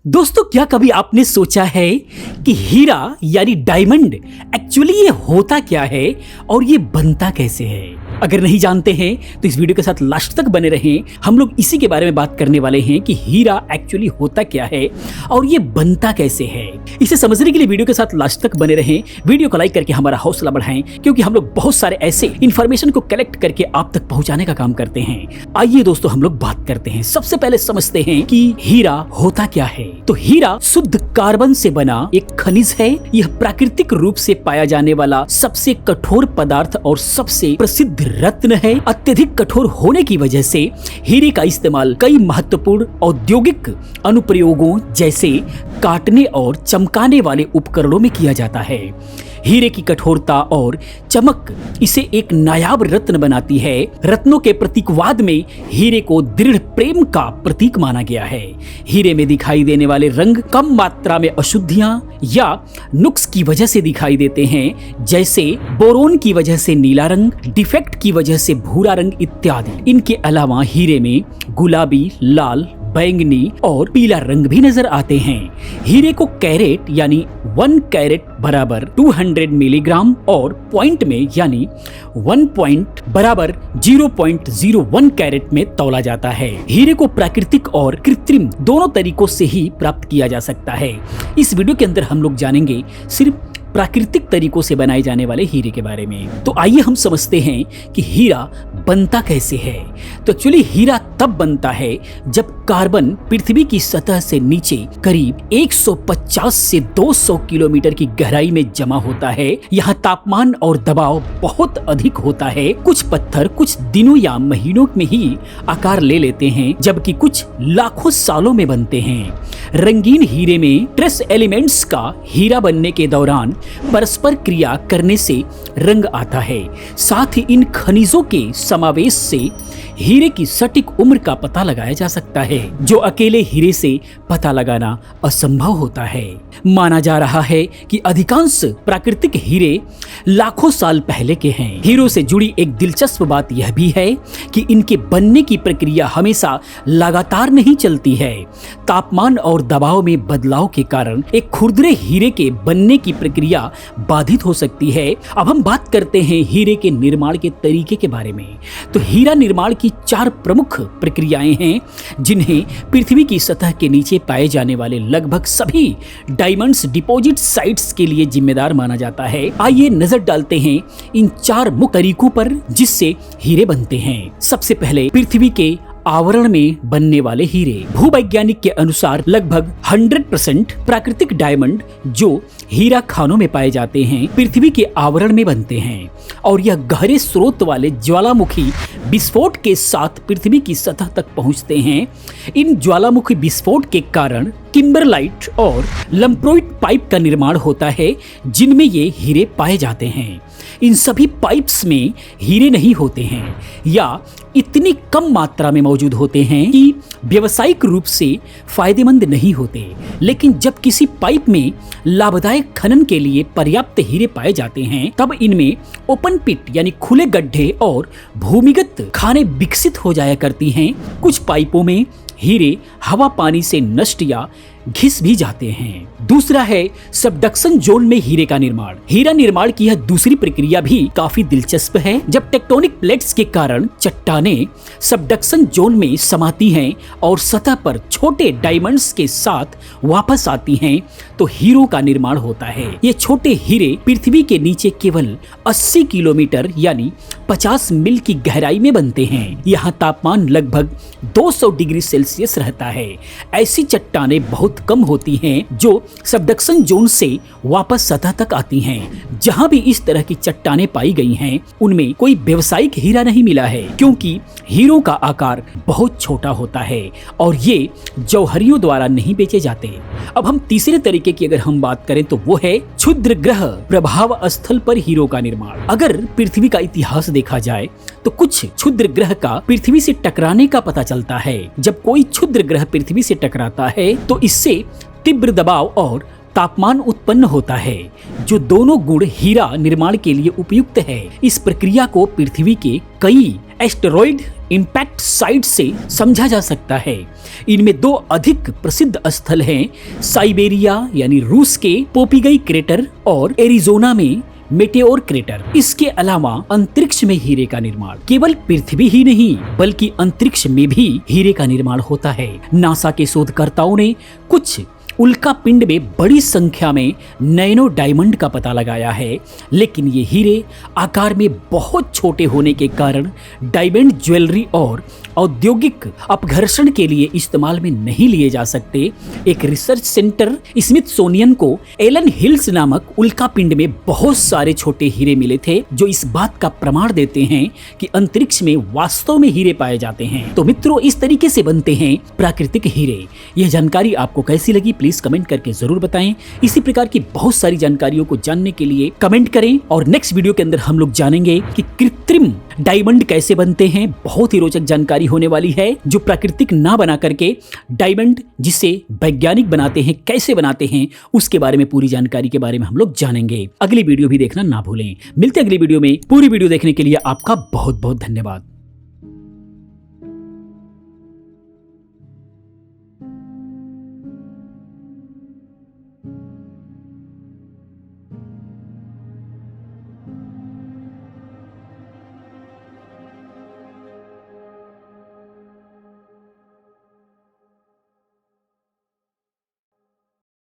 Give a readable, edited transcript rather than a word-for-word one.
दोस्तों, क्या कभी आपने सोचा है कि हीरा यानी डायमंड एक्चुअली ये होता क्या है और ये बनता कैसे है? अगर नहीं जानते हैं तो इस वीडियो के साथ लास्ट तक बने रहें। हम लोग इसी के बारे में बात करने वाले हैं कि हीरा एक्चुअली होता क्या है और ये बनता कैसे है। इसे समझने के लिए वीडियो के साथ लास्ट तक बने रहें। वीडियो को लाइक करके हमारा हौसला बढ़ाएं, क्योंकि हम लोग बहुत सारे ऐसे इंफॉर्मेशन को कलेक्ट करके आप तक पहुंचाने का काम करते हैं। आइए दोस्तों, हम लोग बात करते हैं। सबसे पहले समझते हैं कि हीरा होता क्या है। तो हीरा शुद्ध कार्बन से बना एक खनिज है। यह प्राकृतिक रूप से पाया जाने वाला सबसे कठोर पदार्थ और सबसे प्रसिद्ध रत्न है। अत्यधिक कठोर होने की वजह से हीरे का इस्तेमाल कई महत्वपूर्ण औद्योगिक अनुप्रयोगों जैसे काटने और चमकाने वाले उपकरणों में किया जाता है। हीरे की कठोरता और चमक इसे एक नायाब रत्न बनाती है। रत्नों के प्रतीकवाद में हीरे को दृढ़ प्रेम का प्रतीक माना गया है। हीरे में दिखाई देने वाले रंग कम मात्रा में अशुद्धियां या नुक्स की वजह से दिखाई देते हैं, जैसे बोरोन की वजह से नीला रंग, डिफेक्ट की वजह से भूरा रंग इत्यादि। इनके अलावा हीरे में गुलाबी, लाल, बैंगनी और पीला रंग भी नजर आते हैं। हीरे को कैरेट यानी 1 कैरेट बराबर 200 मिलीग्राम और पॉइंट में यानी 1 पॉइंट बराबर 0.01 कैरेट में तौला जाता है। हीरे को प्राकृतिक और कृत्रिम दोनों तरीकों से ही प्राप्त किया जा सकता है। इस वीडियो के अंदर हम लोग जानेंगे सिर्फ प्राकृतिक तरीकों से बनाए जाने वाले हीरे के बारे में। तो आइए हम समझते हैं कि हीरा बनता कैसे है। तो एक्चुअली हीरा तब बनता है जब कार्बन पृथ्वी की सतह से नीचे करीब 150 से 200 किलोमीटर की गहराई में जमा होता है। यहाँ तापमान और दबाव बहुत अधिक होता है। कुछ पत्थर कुछ दिनों या महीनों में ही आकार ले लेते हैं, जबकि कुछ लाखों सालों में बनते हैं। रंगीन हीरे में ट्रेस एलिमेंट्स का हीरा बनने के दौरान परस्पर क्रिया करने से रंग आता है। साथ ही इन खनिजों के समावेश से हीरे की सटीक उम्र का पता लगाया जा सकता है, जो अकेले हीरे से पता लगाना असंभव होता है। माना जा रहा है कि अधिकांश प्राकृतिक हीरे लाखों साल पहले के हैं। हीरों से जुड़ी एक दिलचस्प बात यह भी है कि इनके बनने की प्रक्रिया हमेशा लगातार नहीं चलती है। तापमान और दबाव में बदलाव के कारण एक खुरदरे हीरे के बनने की प्रक्रिया बाधित हो सकती है। अब हम बात करते हैं हीरे के निर्माण के तरीके के बारे में। तो हीरा निर्माण की 4 प्रमुख प्रक्रियाएं हैं, जिन्हें पृथ्वी की सतह के नीचे पाए जाने वाले लगभग सभी डायमंड्स डिपॉजिट साइट्स के लिए जिम्मेदार माना जाता है। आइए नजर डालते हैं इन 4 मुख्य तरीकों पर जिससे हीरे बनते हैं। सबसे पहले पृथ्वी के आवरण में बनने वाले हीरे। भूवैज्ञानिक के अनुसार लगभग 100% प्राकृतिक डायमंड जो हीरा खानों में पाए जाते हैं पृथ्वी के आवरण में बनते हैं, और यह गहरे स्रोत वाले ज्वालामुखी विस्फोट के साथ पृथ्वी की सतह तक पहुंचते हैं। इन ज्वालामुखी विस्फोट के कारण किम्बरलाइट और लम्प्रोइट पाइप का निर्माण होता है, जिनमें ये हीरे पाए जाते हैं। इन सभी पाइप्स में हीरे नहीं होते हैं या इतनी कम मात्रा में मौजूद होते हैं कि व्यावसायिक रूप से फायदेमंद नहीं होते। लेकिन जब किसी पाइप में लाभदायक खनन के लिए पर्याप्त हीरे पाए जाते हैं, तब इनमें ओपन पिट यानी खुले गड्ढे और भूमिगत खानें विकसित हो जाया करती हैं। कुछ पाइपों में हीरे हवा पानी से नष्ट या घिस भी जाते हैं। दूसरा है सबडक्शन जोन में हीरे का निर्माण। हीरा निर्माण की यह दूसरी प्रक्रिया भी काफी दिलचस्प है। जब टेक्टोनिक प्लेट्स के कारण चट्टानें सबडक्शन जोन में समाती हैं और सतह पर छोटे डायमंड्स के साथ वापस आती हैं, तो हीरों का निर्माण होता है। ये छोटे हीरे पृथ्वी के नीचे केवल 80 किलोमीटर यानी 50 मील की गहराई में बनते हैं। यहाँ तापमान लगभग 200 डिग्री सेल्सियस रहता है। ऐसी चट्टानें बहुत कम होती हैं जो सबडक्शन जोन से वापस सतह तक आती हैं। जहां भी इस तरह की चट्टानें पाई गई हैं, उनमें कोई व्यावसायिक हीरा नहीं मिला है, क्योंकि हीरों का आकार बहुत छोटा होता है और ये जौहरियों द्वारा नहीं बेचे जाते। अब हम तीसरे तरीके की अगर हम बात करें तो वो है क्षुद्र ग्रह प्रभाव स्थल पर हीरों का निर्माण। अगर पृथ्वी का इतिहास देखा जाए तो कुछ क्षुद्र ग्रह का पृथ्वी से टकराने का पता चलता है। जब कोई क्षुद्र ग्रह पृथ्वी से टकराता है तो इससे तीव्र दबाव और तापमान उत्पन्न होता है, जो दोनों गुण हीरा निर्माण के लिए उपयुक्त है। इस प्रक्रिया को पृथ्वी के कई एस्टेरॉइड इम्पैक्ट साइट से समझा जा सकता है। इनमें 2 अधिक प्रसिद्ध स्थल हैं, साइबेरिया यानी रूस के पोपिगई क्रेटर और एरिजोना में मेटेओर क्रेटर। इसके अलावा अंतरिक्ष में हीरे का निर्माण, केवल पृथ्वी ही नहीं बल्कि अंतरिक्ष में भी हीरे का निर्माण होता है। नासा के शोधकर्ताओं ने कुछ उल्का पिंड में बड़ी संख्या में नैनो डायमंड का पता लगाया है, लेकिन ये हीरे आकार में बहुत छोटे होने के कारण डायमंड ज्वेलरी और औद्योगिक अपघर्षण के लिए इस्तेमाल में नहीं लिए जा सकते। एक रिसर्च सेंटर स्मिथसोनियन को एलन हिल्स नामक उल्का पिंड में बहुत सारे छोटे हीरे मिले थे, जो इस बात का प्रमाण देते हैं कि अंतरिक्ष में वास्तव में हीरे पाए जाते हैं। तो मित्रों, इस तरीके से बनते हैं प्राकृतिक हीरे। यह जानकारी आपको कैसी लगी प्लीज कमेंट करके जरूर बताएं। इसी प्रकार की बहुत सारी जानकारियों को जानने के लिए कमेंट करें, और नेक्स्ट वीडियो के अंदर हम लोग जानेंगे कि कृत्रिम डायमंड कैसे बनते हैं। बहुत ही रोचक जानकारी होने वाली है, जो प्राकृतिक ना बना करके डायमंड जिसे वैज्ञानिक बनाते हैं कैसे बनाते हैं, उसके बारे में पूरी जानकारी के बारे में हम लोग जानेंगे। अगली वीडियो भी देखना ना भूलें। मिलते अगली वीडियो में। पूरी वीडियो देखने के लिए आपका बहुत बहुत धन्यवाद।